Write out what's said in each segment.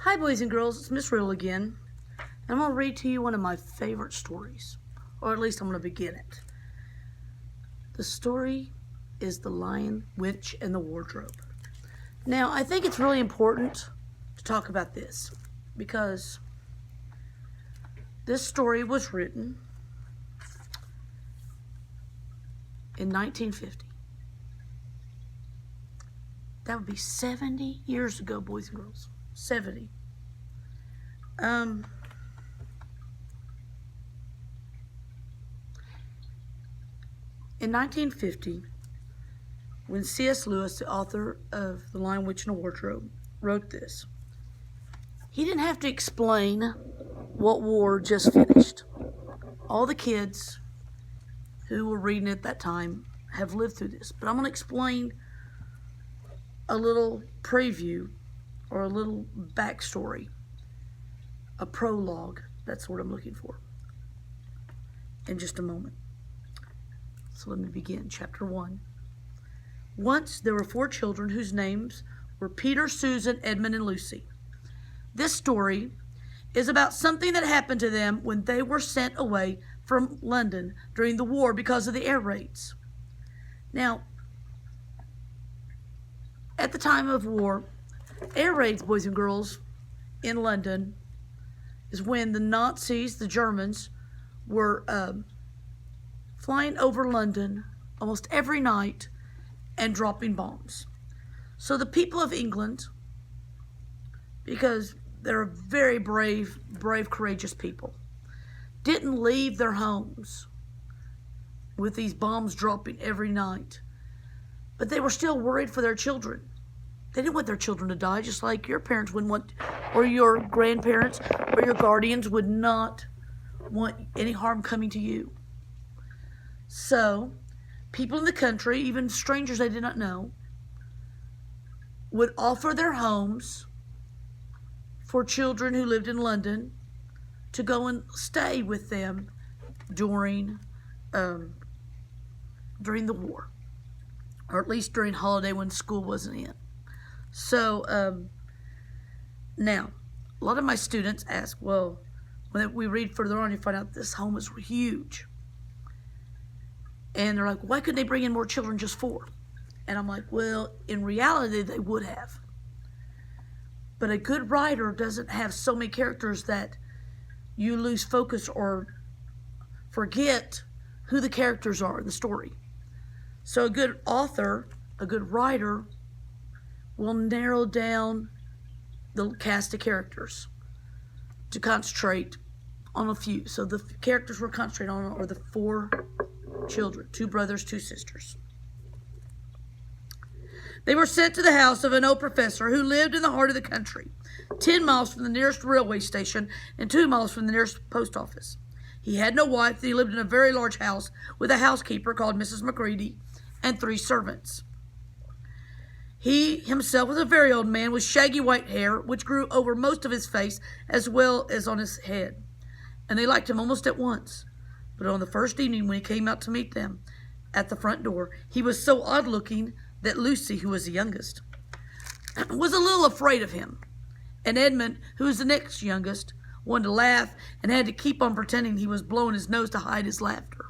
Hi, boys and girls, it's Miss Riddle again, and I'm going to read to you one of my favorite stories, or at least I'm going to begin it. The story is The Lion, Witch, and the Wardrobe. Now, I think it's really important to talk about this, because this story was written in 1950. That would be 70 years ago, boys and girls. 70. In 1950, when C.S. Lewis, the author of The Lion, Witch, and the Wardrobe, wrote this, he didn't have to explain what war just finished. All the kids who were reading at that time have lived through this. But I'm going to explain a little preview or a little backstory, a prologue. That's what I'm looking for in just a moment. So let me begin. Chapter 1. Once there were 4 children whose names were Peter, Susan, Edmund, and Lucy. This story is about something that happened to them when they were sent away from London during the war because of the air raids. Now, at the time of war, air raids, boys and girls, in London is when the Nazis, the Germans, were flying over London almost every night and dropping bombs. So the people of England, because they're very brave, courageous people, didn't leave their homes with these bombs dropping every night. But they were still worried for their children. They didn't want their children to die, just like your parents wouldn't want, or your grandparents, or your guardians would not want any harm coming to you. So, people in the country, even strangers they did not know, would offer their homes for children who lived in London to go and stay with them during the war, or at least during holiday when school wasn't in. So now, a lot of my students ask, well, when we read further on, you find out this home is huge. And they're like, why couldn't they bring in more children, just 4? And I'm like, well, in reality, they would have. But a good writer doesn't have so many characters that you lose focus or forget who the characters are in the story. So a good author, a good writer, will narrow down the cast of characters to concentrate on a few. So the characters we're concentrating on are the 4 children, 2 brothers, 2 sisters. They were sent to the house of an old professor who lived in the heart of the country, 10 miles from the nearest railway station and 2 miles from the nearest post office. He had no wife, and he lived in a very large house with a housekeeper called Mrs. McCready and 3 servants. He himself was a very old man with shaggy white hair, which grew over most of his face as well as on his head. And they liked him almost at once. But on the first evening when he came out to meet them at the front door, he was so odd-looking that Lucy, who was the youngest, was a little afraid of him. And Edmund, who was the next youngest, wanted to laugh and had to keep on pretending he was blowing his nose to hide his laughter.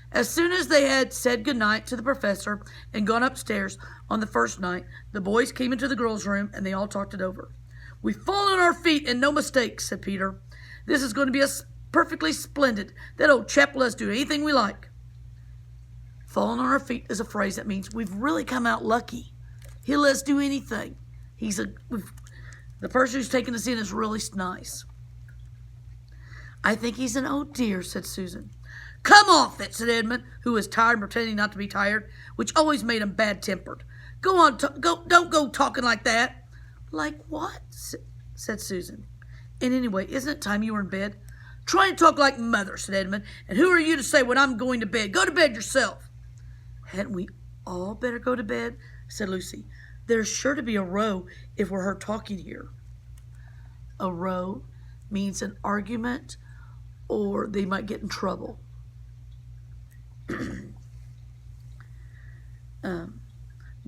As soon as they had said goodnight to the professor and gone upstairs on the first night, the boys came into the girls' room and they all talked it over. "We've fallen on our feet and no mistake," said Peter. "This is going to be perfectly splendid. That old chap will let us do anything we like." Falling on our feet is a phrase that means we've really come out lucky. He'll let us do anything. The person who's taking us in is really nice. "I think he's an old dear," said Susan. "Come off it," said Edmund, who was tired and pretending not to be tired, which always made him bad-tempered. "Go on, don't go talking like that." "Like what?" said Susan. "And anyway, isn't it time you were in bed?" "Try and talk like mother," said Edmund. "And who are you to say when I'm going to bed? Go to bed yourself." "Hadn't we all better go to bed?" said Lucy. "There's sure to be a row if we're heard talking here." A row means an argument, or they might get in trouble.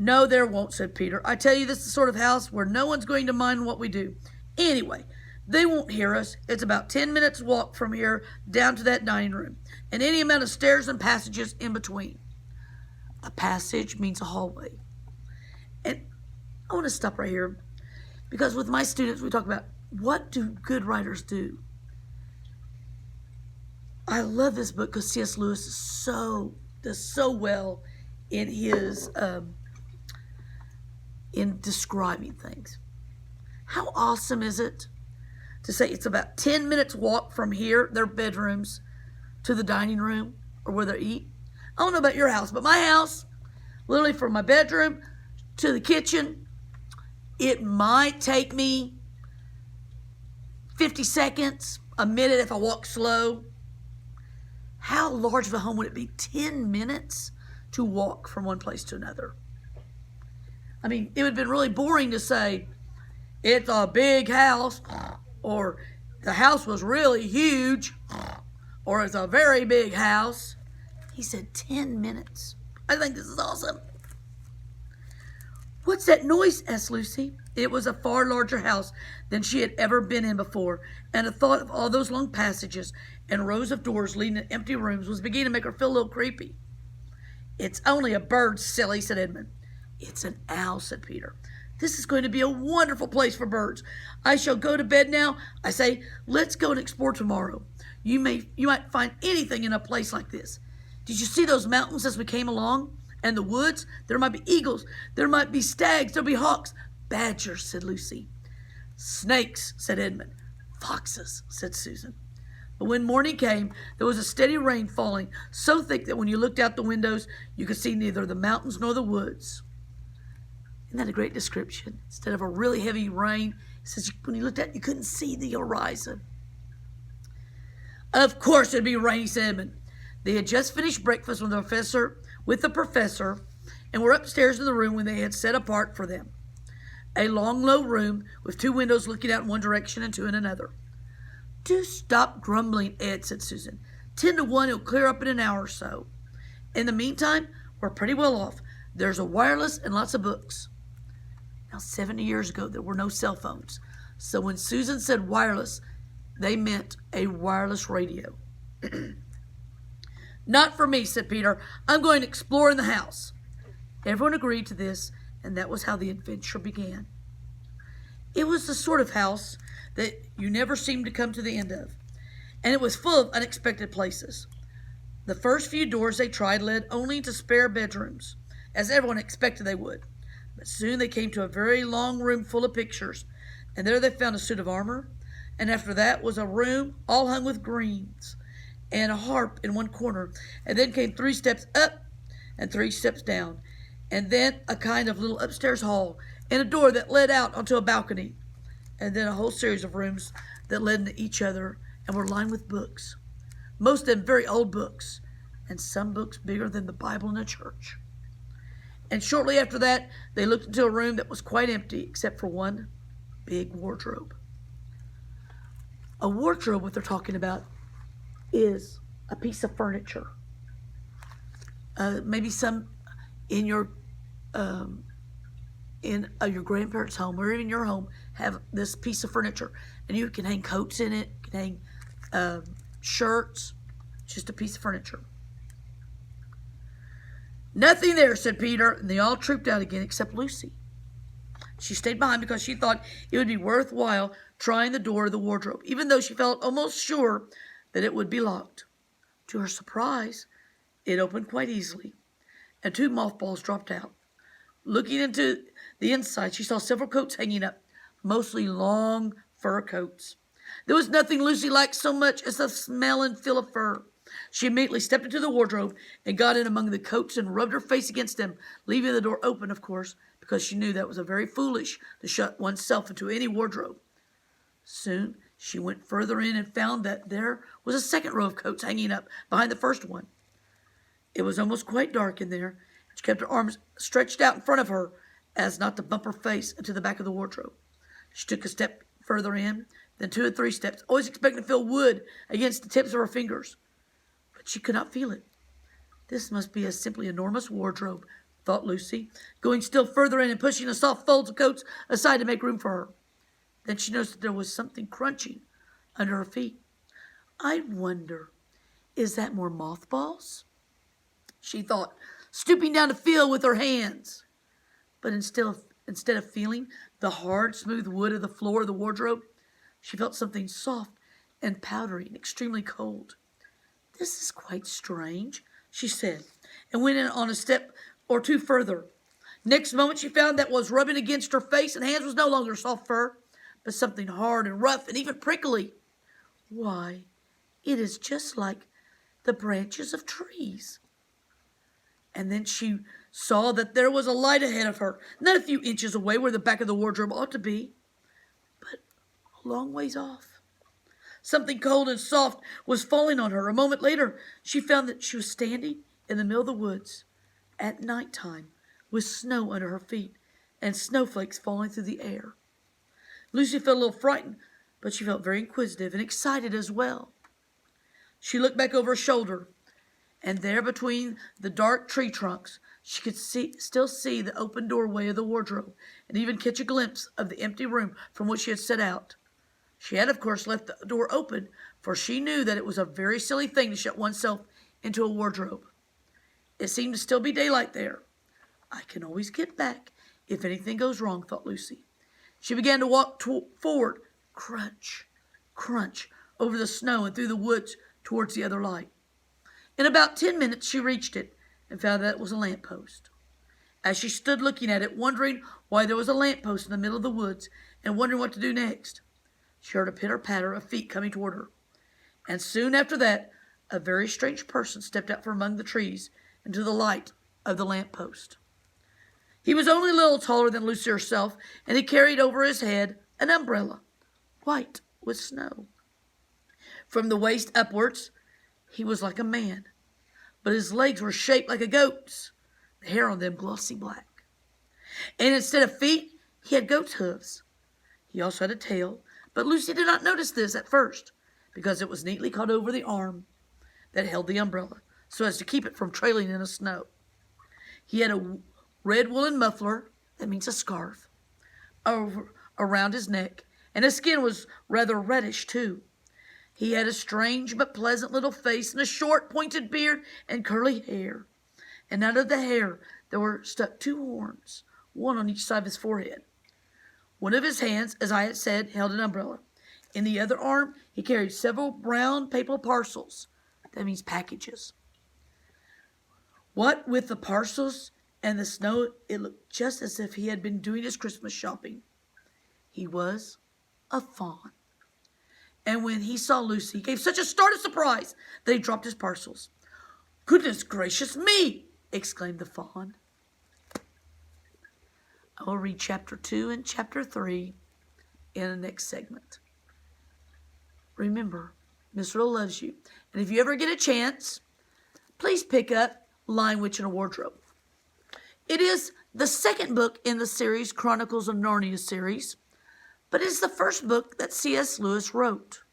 No, there won't, said Peter. I tell you, this is the sort of house where no one's going to mind what we do. Anyway, they won't hear us. It's about 10 minutes' walk from here down to that dining room, and any amount of stairs and passages in between. A passage means a hallway. And I want to stop right here because with my students, we talk about what do good writers do? I love this book because C.S. Lewis does so well in his in describing things. How awesome is it to say it's about 10 minutes walk from here, their bedrooms, to the dining room or where they eat? I don't know about your house, but my house, literally from my bedroom to the kitchen, it might take me 50 seconds, a minute if I walk slow. How large of a home would it be? 10 minutes to walk from one place to another. I mean, it would have been really boring to say, it's a big house, or the house was really huge, or it's a very big house. He said 10 minutes. I think this is awesome. What's that noise? Asked Lucy. It was a far larger house than she had ever been in before, and the thought of all those long passages and rows of doors leading to empty rooms was beginning to make her feel a little creepy. It's only a bird, silly, said Edmund. It's an owl, said Peter. This is going to be a wonderful place for birds. I shall go to bed now. I say, let's go and explore tomorrow. You might find anything in a place like this. Did you see those mountains as we came along? And the woods? There might be eagles. There might be stags. There'll be hawks. Badgers, said Lucy. Snakes, said Edmund. Foxes, said Susan. But when morning came, there was a steady rain falling, so thick that when you looked out the windows, you could see neither the mountains nor the woods. Isn't that a great description? Instead of a really heavy rain, it says when you looked out, you couldn't see the horizon. Of course it'd be rainy, said Edmund. They had just finished breakfast with the professor, and were upstairs in the room when they had set apart for them. A long, low room with 2 windows looking out in one direction and 2 in another. Do stop grumbling, Ed, said Susan. 10 to 1, it'll clear up in an hour or so. In the meantime, we're pretty well off. There's a wireless and lots of books. Now, 70 years ago, there were no cell phones. So when Susan said wireless, they meant a wireless radio. Not for me, said Peter. I'm going to explore in the house. Everyone agreed to this, and that was how the adventure began. It was the sort of house that you never seemed to come to the end of, and it was full of unexpected places. The first few doors they tried led only to spare bedrooms, as everyone expected they would. But soon they came to a very long room full of pictures, and there they found a suit of armor, and after that was a room all hung with greens, and a harp in one corner, and then came 3 steps up and 3 steps down, and then a kind of little upstairs hall, and a door that led out onto a balcony, and then a whole series of rooms that led into each other and were lined with books, most of them very old books, and some books bigger than the Bible in a church. And shortly after that, they looked into a room that was quite empty except for one big wardrobe. A wardrobe, what they're talking about, is a piece of furniture. Maybe some in your grandparents' home or even your home have this piece of furniture, and you can hang coats in it, you can hang shirts. It's just a piece of furniture. Nothing there, said Peter, and they all trooped out again except Lucy. She stayed behind because she thought it would be worthwhile trying the door of the wardrobe, even though she felt almost sure that it would be locked. To her surprise, it opened quite easily, and 2 mothballs dropped out. Looking into the inside, she saw several coats hanging up, mostly long fur coats. There was nothing Lucy liked so much as the smell and feel of fur. She immediately stepped into the wardrobe and got in among the coats and rubbed her face against them, leaving the door open, of course, because she knew that was very foolish to shut oneself into any wardrobe. Soon she went further in and found that there was a second row of coats hanging up behind the first one. It was almost quite dark in there. She kept her arms stretched out in front of her as not to bump her face into the back of the wardrobe. She took a step further in, then 2 and 3 steps, always expecting to feel wood against the tips of her fingers. But she could not feel it. This must be a simply enormous wardrobe thought Lucy, going still further in and pushing the soft folds of coats aside to make room for her. Then she noticed that there was something crunching under her feet. I wonder, is that more mothballs? She thought, stooping down to feel with her hands. But instead of feeling the hard, smooth wood of the floor of the wardrobe, she felt something soft and powdery and extremely cold. This is quite strange, she said, and went in on a step or two further. Next moment she found that what was rubbing against her face and hands was no longer soft fur, but something hard and rough and even prickly. Why, it is just like the branches of trees. And then she saw that there was a light ahead of her, not a few inches away where the back of the wardrobe ought to be, but a long ways off. Something cold and soft was falling on her. A moment later, she found that she was standing in the middle of the woods at night time with snow under her feet and snowflakes falling through the air. Lucy felt a little frightened, but she felt very inquisitive and excited as well. She looked back over her shoulder, and there between the dark tree trunks, she could still see the open doorway of the wardrobe and even catch a glimpse of the empty room from which she had set out. She had, of course, left the door open, for she knew that it was a very silly thing to shut oneself into a wardrobe. It seemed to still be daylight there. I can always get back if anything goes wrong, thought Lucy. She began to walk forward, crunch, crunch, over the snow and through the woods towards the other light. In about 10 minutes she reached it and found that it was a lamppost. As she stood looking at it, wondering why there was a lamppost in the middle of the woods and wondering what to do next, she heard a pitter-patter of feet coming toward her. And soon after that, a very strange person stepped out from among the trees into the light of the lamppost. He was only a little taller than Lucy herself, and he carried over his head an umbrella, white with snow. From the waist upwards, he was like a man, but his legs were shaped like a goat's, the hair on them glossy black. And instead of feet, he had goat's hooves. He also had a tail, but Lucy did not notice this at first, because it was neatly caught over the arm that held the umbrella, so as to keep it from trailing in the snow. He had a red woolen muffler, that means a scarf, around his neck, and his skin was rather reddish too. He had a strange but pleasant little face and a short pointed beard and curly hair. And out of the hair there were stuck 2 horns, one on each side of his forehead. One of his hands, as I had said, held an umbrella. In the other arm he carried several brown paper parcels. That means packages. What with the parcels and the snow, it looked just as if he had been doing his Christmas shopping. He was a fawn. And when he saw Lucy, he gave such a start of surprise that he dropped his parcels. Goodness gracious me! Exclaimed the fawn. I will read chapter 2 and chapter 3 in the next segment. Remember, Miss Riddle loves you. And if you ever get a chance, please pick up Lion, Witch, and a Wardrobe. It is the second book in the series, Chronicles of Narnia series, but it's the first book that C.S. Lewis wrote.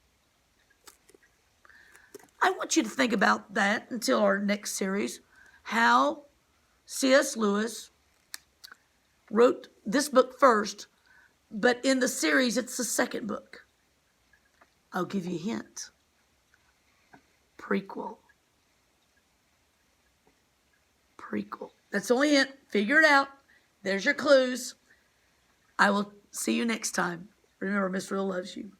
I want you to think about that until our next series, how C.S. Lewis wrote this book first, but in the series, it's the second book. I'll give you a hint. Prequel. That's the only hint. Figure it out. There's your clues. I will see you next time. Remember, Miss Riddle loves you.